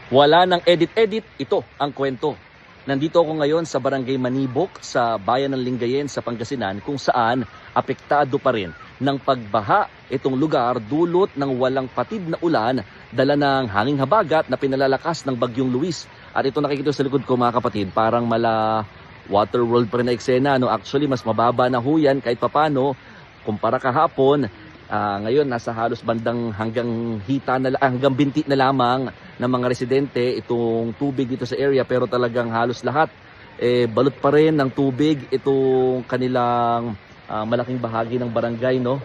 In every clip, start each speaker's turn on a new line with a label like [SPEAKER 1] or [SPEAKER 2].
[SPEAKER 1] Wala nang edit-edit, ito ang kwento. Nandito ako ngayon sa Barangay Manibok sa bayan ng Lingayen sa Pangasinan kung saan apektado pa rin ng pagbaha itong lugar dulot ng walang patid na ulan dala ng hanging habagat na pinalalakas ng Bagyong Luis. At ito nakikita sa likod ko mga kapatid, parang mala Waterworld pa rin na eksena. No? Actually mas mababa na ho yan kahit papano kumpara kahapon. Ngayon nasa halos bandang hanggang hanggang binti na lamang ng mga residente itong tubig dito sa area, pero talagang halos lahat balot pa rin ng tubig itong kanilang malaking bahagi ng barangay, no?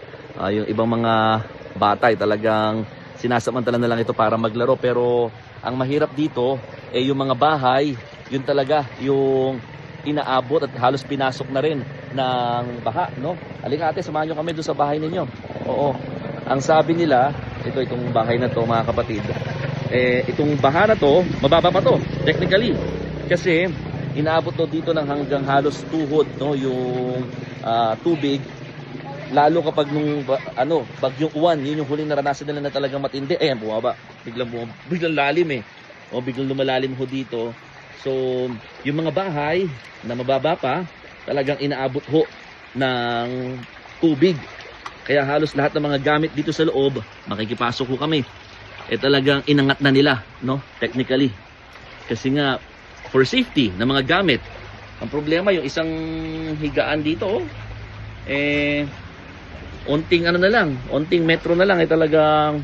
[SPEAKER 1] Yung ibang mga bata ay talagang sinasamantala na lang ito para maglaro, pero ang mahirap dito yung mga bahay, yun talaga yung inaabot at halos pinasok na rin ng baha, no? Halika ate, samahan nyo kami doon sa bahay ninyo. Oo. Ang sabi nila, itong bahay na to mga kapatid, itong baha na to, mababa pa to, technically. Kasi inaabot to dito ng hanggang halos tuhod, no, yung tubig. Lalo kapag nung Bagyong Uwan, yun yung huling naranasan nila na talagang matindi. Ayan, bumaba. Biglang lalim O biglang lumalalim ho dito. So, yung mga bahay na mababa pa, talagang inaabot ho ng tubig. Kaya halos lahat ng mga gamit dito sa loob, makikipasok ho kami. Talagang inangat na nila, no? Technically. Kasi nga, for safety ng mga gamit. Ang problema, yung isang higaan dito, onting metro na lang, talagang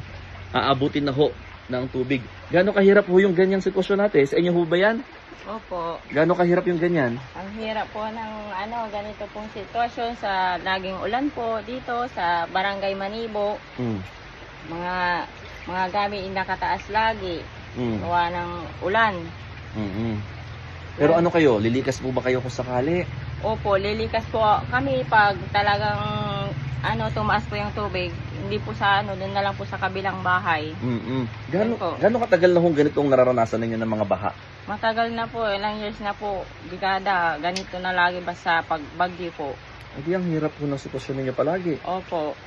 [SPEAKER 1] aabutin na ho ng tubig. Gaano kahirap ho yung ganyang sitwasyon natin? Sa inyo ho ba yan?
[SPEAKER 2] Opo.
[SPEAKER 1] Gaano kahirap yung ganyan?
[SPEAKER 2] Ang hirap po ng ganito pong sitwasyon sa laging ulan po dito sa Barangay Manibo. Mga gamit nakataas lagi. Gawa ng ulan.
[SPEAKER 1] Pero ano kayo? Lilikas po ba kayo kung sakali?
[SPEAKER 2] Opo, lilikas po kami pag talagang tumaas po yung tubig. Hindi po sa doon na lang po sa kabilang bahay.
[SPEAKER 1] Gaano katagal na hong ganitong nararanasan ninyo ng mga baha?
[SPEAKER 2] Matagal na po, ilang years na po, dekada, ganito na lagi basta pag bagyo po.
[SPEAKER 1] Hindi, ang hirap po ng sitwasyon ninyo palagi.
[SPEAKER 2] Opo.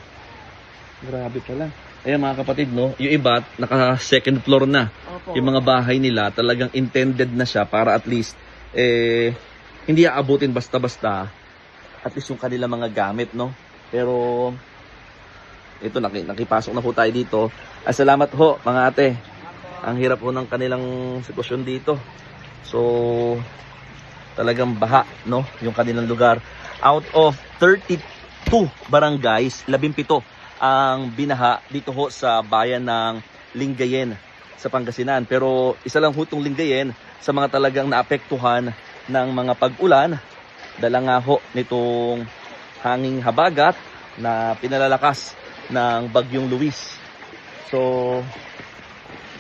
[SPEAKER 1] Grabe pala. Ayan mga kapatid, no, yung iba naka second floor na.
[SPEAKER 2] Opo.
[SPEAKER 1] Yung mga bahay nila talagang intended na siya para at least hindi aabutin basta-basta at least yung kanila mga gamit, no. Pero ito, nakipasok na po tayo dito. Salamat ho mga ate. Ang hirap po ng kanilang sitwasyon dito. So, talagang baha, no? Yung kanilang lugar. Out of 32 barangays, 17 ang binaha dito ho sa bayan ng Lingayen sa Pangasinan. Pero isa lang ho itong Lingayen sa mga talagang naapektuhan ng mga pag-ulan. Dala nga ho nitong hanging habagat na pinalalakas ng Bagyong Luis. So,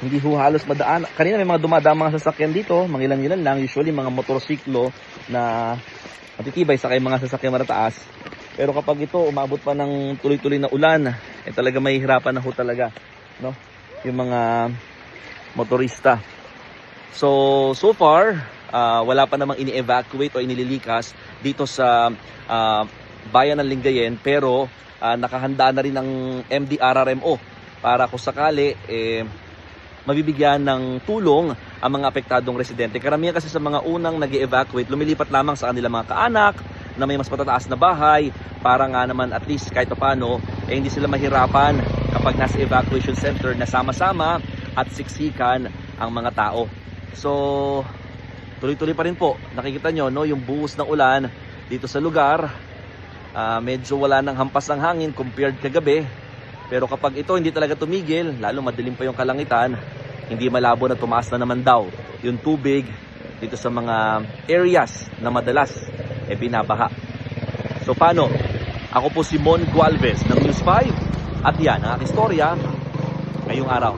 [SPEAKER 1] hindi ho halos madaan. Kanina may mga dumadaan mga sasakyan dito, mga ilan-ilan lang, usually mga motorsiklo na matitibay sa mga sasakyan matataas. Pero kapag ito umabot pa ng tuloy-tuloy na ulan, talaga may hirapan na ho talaga, no? Yung mga motorista. So far, wala pa namang ini-evacuate o inililikas dito sa bayan ng Lingayen, pero nakahanda na rin ang MDRRMO para kung sakali mabibigyan ng tulong ang mga apektadong residente. Karamihan kasi sa mga unang nag-evacuate, lumilipat lamang sa kanilang mga kaanak na may mas matataas na bahay para nga naman at least kahit paano hindi sila mahirapan kapag nasa evacuation center na sama-sama at siksikan ang mga tao. So, tuloy-tuloy pa rin po. Nakikita nyo, no, yung buhos ng ulan dito sa lugar. Medyo wala ng hampas ng hangin compared kagabi. Pero kapag ito hindi talaga tumigil, lalo madilim pa yung kalangitan, hindi malabo na tumaas na naman daw yung tubig dito sa mga areas na madalas binabaha. So paano? Ako po si Mon Gualvez ng News 5 at yan ang aking istorya ngayong araw.